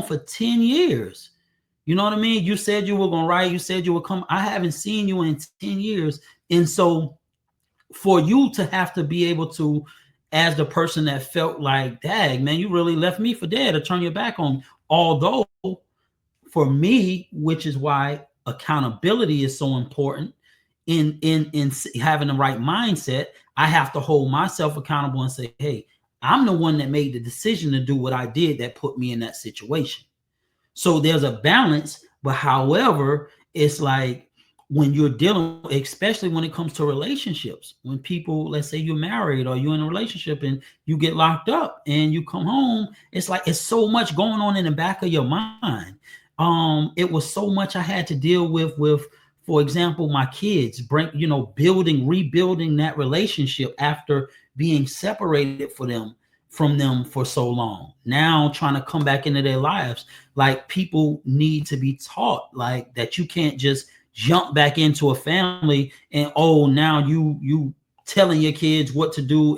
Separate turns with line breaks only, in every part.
for 10 years. You know what I mean? You said you were going to write. You said you would come. I haven't seen you in 10 years. And so for you to have to be able to, as the person that felt like, dag, man, you really left me for dead or turn your back on me. Although for me, which is why accountability is so important in having the right mindset, I have to hold myself accountable and say, hey, I'm the one that made the decision to do what I did that put me in that situation. So there's a balance, but however, it's like when you're dealing, especially when it comes to relationships, when people, let's say you're married or you're in a relationship and you get locked up and you come home, it's like it's so much going on in the back of your mind. It was so much I had to deal with, for example, my kids, rebuilding that relationship after being separated from them for so long. Now trying to come back into their lives. Like people need to be taught like that you can't just jump back into a family and now you telling your kids what to do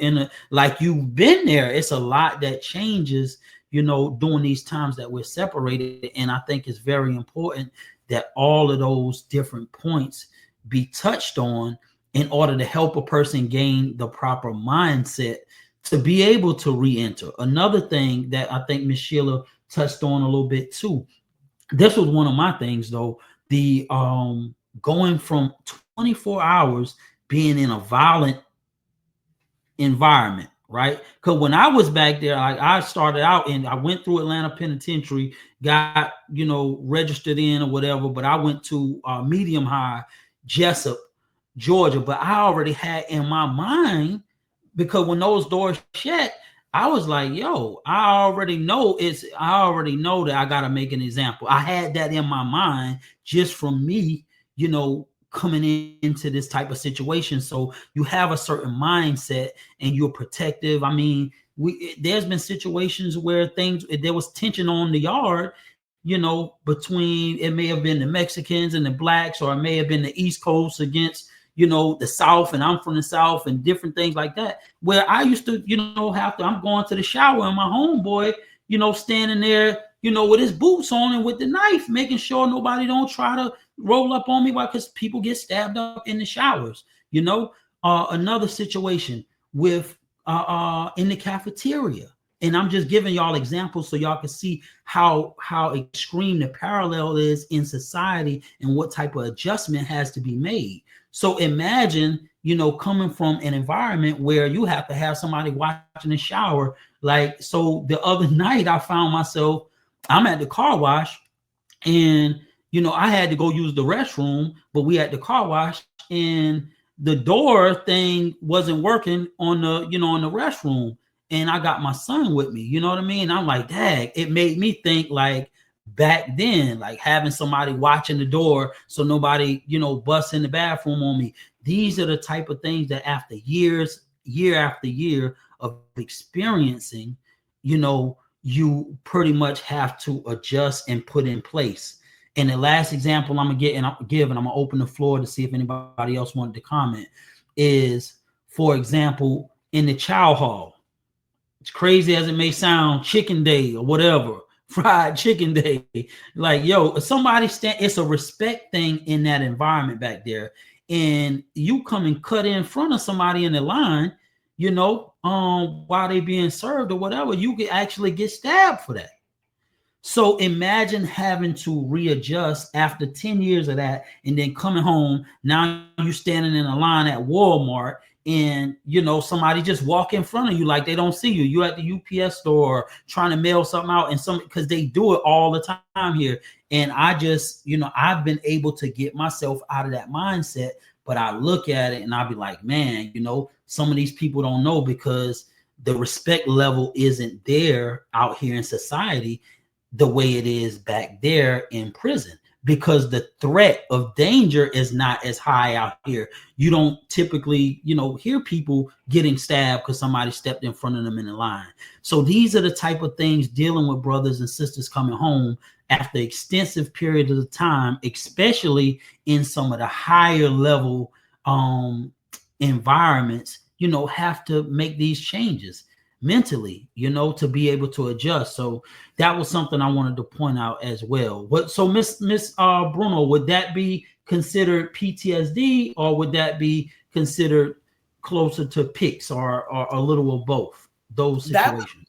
like you've been there. It's a lot that changes, during these times that we're separated. And I think it's very important that all of those different points be touched on in order to help a person gain the proper mindset to be able to re-enter. Another thing that I think Miss Sheila touched on a little bit too. This was one of my things though. The going from 24 hours being in a violent environment, right? Because when I was back there, like I started out and I went through Atlanta Penitentiary, got registered in or whatever, but I went to medium high Jessup, Georgia. But I already had in my mind, because when those doors shut, I was like, yo, I already know that I got to make an example. I had that in my mind just from me, coming into this type of situation. So you have a certain mindset and you're protective. I mean, there's been situations where there was tension on the yard, between, it may have been the Mexicans and the blacks, or it may have been the East Coast against the South, and I'm from the South, and different things like that, where I used to, I'm going to the shower and my homeboy, standing there, with his boots on and with the knife, making sure nobody don't try to roll up on me, because people get stabbed up in the showers. Another situation with in the cafeteria. And I'm just giving y'all examples so y'all can see how extreme the parallel is in society and what type of adjustment has to be made. So imagine, coming from an environment where you have to have somebody watching the shower. Like, so the other night I found myself, I'm at the car wash and, I had to go use the restroom, but we at the car wash and the door thing wasn't working on the, on the restroom. And I got my son with me, you know what I mean? I'm like, dang, it made me think like back then, like having somebody watching the door so nobody, busts in the bathroom on me. These are the type of things that after year after year of experiencing, you pretty much have to adjust and put in place. And the last example I'm gonna give, and I'm gonna open the floor to see if anybody else wanted to comment, is, for example, in the chow hall. It's crazy as it may sound, chicken day or whatever, fried chicken day. Like, yo, somebody it's a respect thing in that environment back there. And you come and cut in front of somebody in the line, while they being served or whatever, you could actually get stabbed for that. So imagine having to readjust after 10 years of that and then coming home. Now you're standing in a line at Walmart and, somebody just walk in front of you like they don't see you. You're at the UPS store trying to mail something out, and because they do it all the time here. And I just, I've been able to get myself out of that mindset, but I look at it and I'll be like, man, some of these people don't know because the respect level isn't there out here in society the way it is back there in prison, because the threat of danger is not as high out here. You don't typically, hear people getting stabbed because somebody stepped in front of them in the line. So these are the type of things dealing with brothers and sisters coming home after extensive periods of time, especially in some of the higher level environments, have to make these changes. mentally, to be able to adjust. So that was something I wanted to point out as well. So Miss Bruno, would that be considered PTSD, or would that be considered closer to PICS, or a little of both those situations?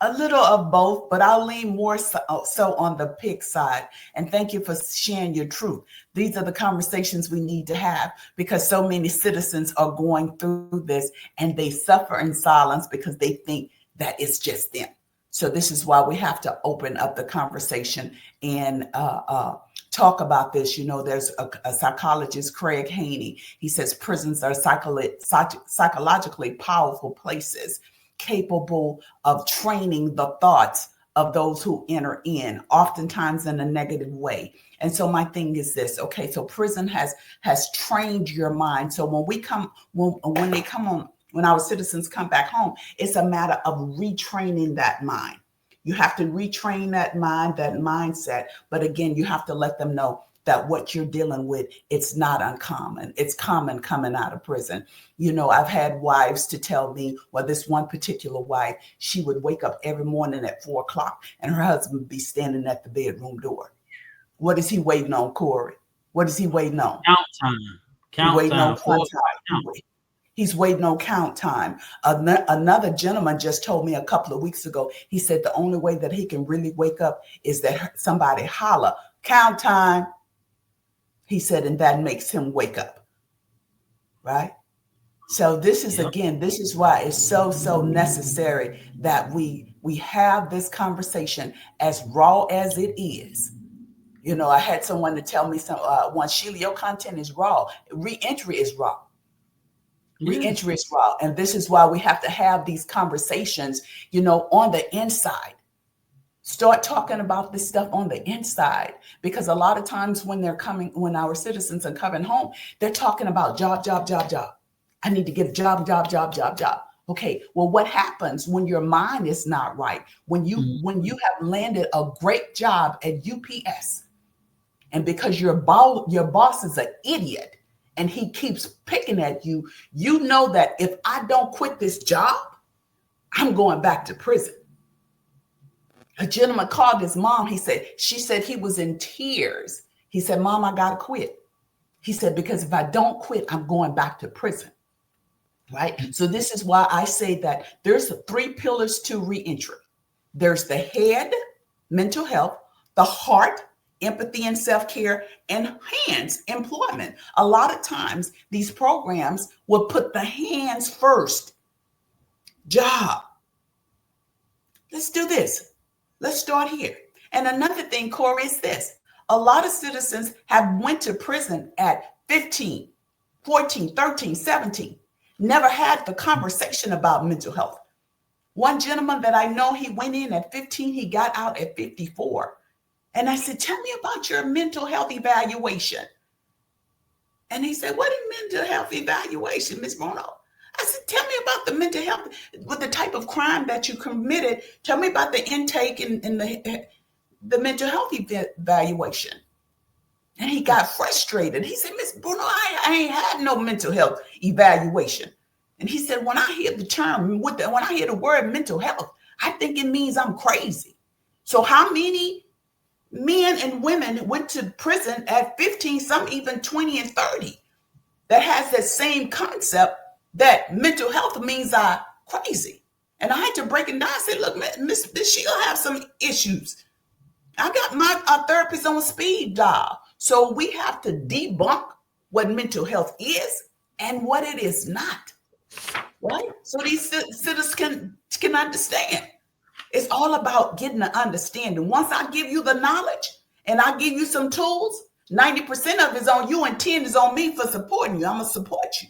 A little of both, but I'll lean more so on the PIC side. And thank you for sharing your truth. These are the conversations we need to have, because so many citizens are going through this and they suffer in silence because they think that it's just them. So this is why we have to open up the conversation and talk about this. There's a psychologist, Craig Haney. He says prisons are psychologically powerful places, capable of training the thoughts of those who enter in, oftentimes in a negative way. And so my thing is this, okay, so prison has trained your mind. So when our citizens come back home, it's a matter of retraining that mind. You have to retrain that mind, that mindset. But again, you have to let them know that what you're dealing with, it's not uncommon. It's common coming out of prison. I've had wives to tell me, well, this one particular wife, she would wake up every morning at 4:00 and her husband would be standing at the bedroom door. What is he waiting on, Corey? What is he waiting on?
Count time.
He's waiting on count time. Another gentleman just told me a couple of weeks ago, he said the only way that he can really wake up is that somebody holler, count time. He said, and that makes him wake up. Right? So this is, again, this is why it's so necessary that we have this conversation, as raw as it is. I had someone to tell me once, Sheila, your content is raw. Reentry is raw. Reentry is raw. And this is why we have to have these conversations, on the inside. Start talking about this stuff on the inside, because a lot of times when our citizens are coming home, they're talking about job. I need to get a job. Okay, well, what happens when your mind is not right? When you have landed a great job at UPS, and because your boss is an idiot and he keeps picking at you, you know that if I don't quit this job, I'm going back to prison. A gentleman called his mom. She said he was in tears. He said, Mom, I got to quit. He said, because if I don't quit, I'm going back to prison. Right? So this is why I say that there's 3 pillars to reentry. There's the head, mental health, the heart, empathy and self-care, and hands, employment. A lot of times these programs will put the hands first. Job. Let's do this. Let's start here. And another thing, Corey, is this. A lot of citizens have went to prison at 15, 14, 13, 17. Never had the conversation about mental health. One gentleman that I know, he went in at 15, he got out at 54. And I said, tell me about your mental health evaluation. And he said, what is mental health evaluation, Ms. Bruno? I said, tell me about the mental health, with the type of crime that you committed. Tell me about the intake and the mental health evaluation. And he got frustrated. He said, Ms. Bruno, I ain't had no mental health evaluation. And he said, when I hear the term, when I hear the word mental health, I think it means I'm crazy. So how many men and women went to prison at 15, some even 20 and 30, that has that same concept that mental health means I'm crazy? And I had to break it down. I said, look, Miss Sheila have some issues. I got my therapist on speed dial. So we have to debunk what mental health is and what it is not. Right? So these citizens can understand. It's all about getting the understanding. Once I give you the knowledge and I give you some tools, 90% of it is on you and 10 is on me for supporting you. I'm going to support you.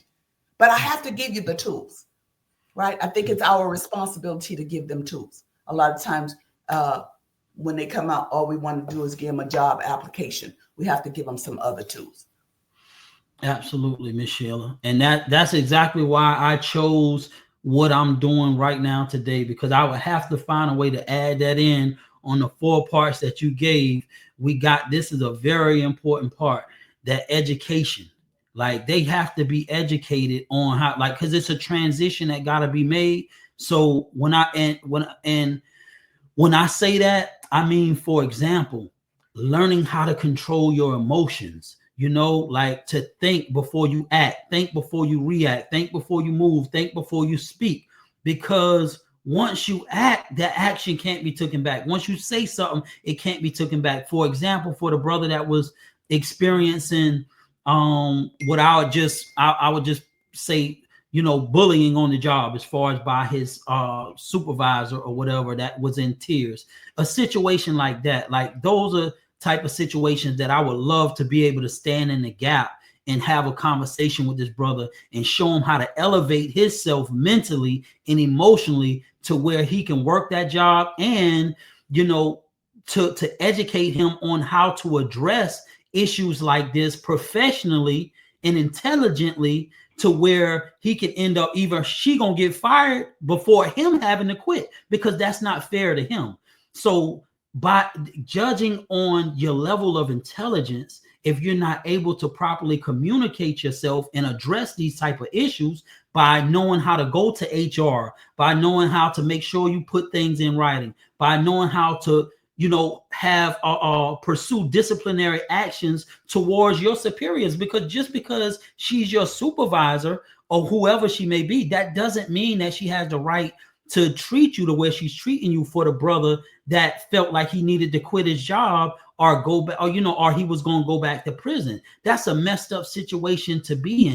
But I have to give you the tools, right? I think it's our responsibility to give them tools. A lot of times when they come out, all we want to do is give them a job application. We have to give them some other tools.
Absolutely, Ms. Sheila. And that's exactly why I chose what I'm doing right now today, because I would have to find a way to add that in on the 4 parts that you gave. This is a very important part, that education. Like, they have to be educated on how, like, because it's a transition that got to be made. So when I say that, I mean, for example, learning how to control your emotions, like to think before you act, think before you react, think before you move, think before you speak. Because once you act, that action can't be taken back. Once you say something, it can't be taken back. For example, for the brother that was experiencing what I would just say, bullying on the job, as far as by his supervisor or whatever, that was in tears. A situation like that, like those are type of situations that I would love to be able to stand in the gap and have a conversation with this brother and show him how to elevate himself mentally and emotionally to where he can work that job, and to educate him on how to address issues like this professionally and intelligently, to where he can end up, either she gonna get fired before him having to quit, because that's not fair to him. So by judging on your level of intelligence, if you're not able to properly communicate yourself and address these type of issues by knowing how to go to HR, by knowing how to make sure you put things in writing, by knowing how to have pursue disciplinary actions towards your superiors, because just because she's your supervisor or whoever she may be, that doesn't mean that she has the right to treat you the way she's treating you for the brother that felt like he needed to quit his job or go back, or he was going to go back to prison. That's a messed up situation to be in.